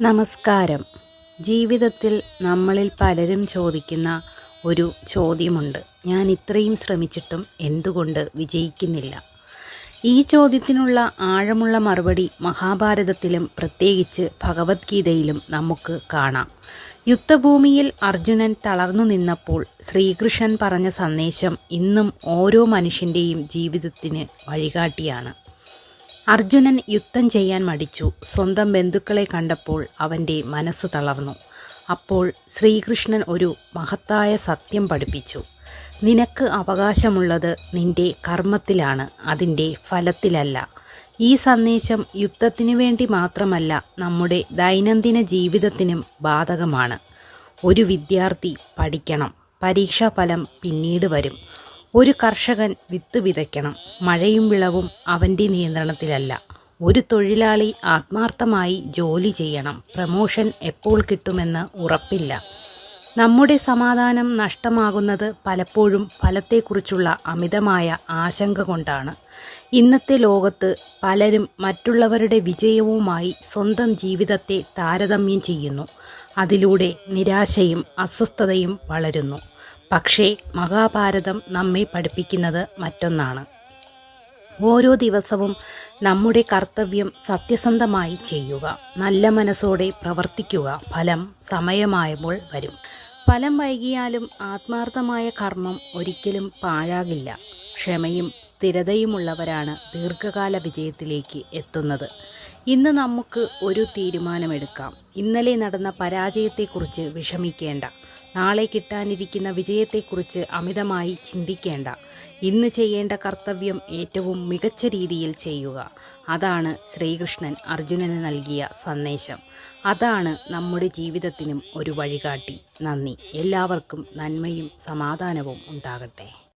നമസ്കാരം. ജീവിതത്തിൽ നമ്മളിൽ പലരും ചോദിക്കുന്ന ഒരു ചോദ്യമുണ്ട്. ഞാൻ ഇത്രയും ശ്രമിച്ചിട്ടും എന്തുകൊണ്ട് വിജയിക്കുന്നില്ല? ഈ ചോദ്യത്തിനുള്ള ആഴമുള്ള മറുപടി മഹാഭാരതത്തിലും പ്രത്യേകിച്ച് ഭഗവത്ഗീതയിലും നമുക്ക് കാണാം. യുദ്ധഭൂമിയിൽ അർജുനൻ തളർന്നു നിന്നപ്പോൾ ശ്രീകൃഷ്ണൻ പറഞ്ഞ സന്ദേശം ഇന്നും ഓരോ മനുഷ്യൻ്റെയും ജീവിതത്തിന് വഴികാട്ടിയാണ്. അർജുനൻ യുദ്ധം ചെയ്യാൻ മടിച്ചു. സ്വന്തം ബന്ധുക്കളെ കണ്ടപ്പോൾ അവൻ്റെ മനസ്സ് തളർന്നു. അപ്പോൾ ശ്രീകൃഷ്ണൻ ഒരു മഹത്തായ സത്യം പഠിപ്പിച്ചു. നിനക്ക് അവകാശമുള്ളത് നിന്റെ കർമ്മത്തിലാണ്, അതിൻ്റെ ഫലത്തിലല്ല. ഈ സന്ദേശം യുദ്ധത്തിനു വേണ്ടി മാത്രമല്ല, നമ്മുടെ ദൈനംദിന ജീവിതത്തിനും ബാധകമാണ്. ഒരു വിദ്യാർത്ഥി പഠിക്കണം, പരീക്ഷാഫലം പിന്നീട് വരും. ഒരു കർഷകൻ വിത്ത് വിതയ്ക്കണം, മഴയും വിളവും അവൻ്റെ നിയന്ത്രണത്തിലല്ല. ഒരു തൊഴിലാളി ആത്മാർത്ഥമായി ജോലി ചെയ്യണം, പ്രമോഷൻ എപ്പോൾ കിട്ടുമെന്ന് ഉറപ്പില്ല. നമ്മുടെ സമാധാനം നഷ്ടമാകുന്നത് പലപ്പോഴും ഫലത്തെക്കുറിച്ചുള്ള അമിതമായ ആശങ്ക കൊണ്ടാണ്. ഇന്നത്തെ ലോകത്ത് പലരും മറ്റുള്ളവരുടെ വിജയവുമായി സ്വന്തം ജീവിതത്തെ താരതമ്യം ചെയ്യുന്നു. അതിലൂടെ നിരാശയും അസ്വസ്ഥതയും വളരുന്നു. പക്ഷേ മഹാഭാരതം നമ്മെ പഠിപ്പിക്കുന്നത് മറ്റൊന്നാണ്. ഓരോ ദിവസവും നമ്മുടെ കർത്തവ്യം സത്യസന്ധമായി ചെയ്യുക, നല്ല മനസ്സോടെ പ്രവർത്തിക്കുക. ഫലം സമയമായപ്പോൾ വരും. ഫലം വൈകിയാലും ആത്മാർത്ഥമായ കർമ്മം ഒരിക്കലും പാഴാകില്ല. ക്ഷമയും സ്ഥിരതയുമുള്ളവരാണ് ദീർഘകാല വിജയത്തിലേക്ക് എത്തുന്നത്. ഇന്ന് നമുക്ക് ഒരു തീരുമാനമെടുക്കാം. ഇന്നലെ നടന്ന പരാജയത്തെക്കുറിച്ച് വിഷമിക്കേണ്ട. നാളെ കിട്ടാനിരിക്കുന്ന വിജയത്തെക്കുറിച്ച് അമിതമായി ചിന്തിക്കേണ്ട. ഇന്ന് ചെയ്യേണ്ട കർത്തവ്യം ഏറ്റവും മികച്ച രീതിയിൽ ചെയ്യുക. അതാണ് ശ്രീകൃഷ്ണൻ അർജുനന് നൽകിയ സന്ദേശം. അതാണ് നമ്മുടെ ജീവിതത്തിനും ഒരു വഴികാട്ടി. നന്ദി. എല്ലാവർക്കും നന്മയും സമാധാനവും ഉണ്ടാകട്ടെ.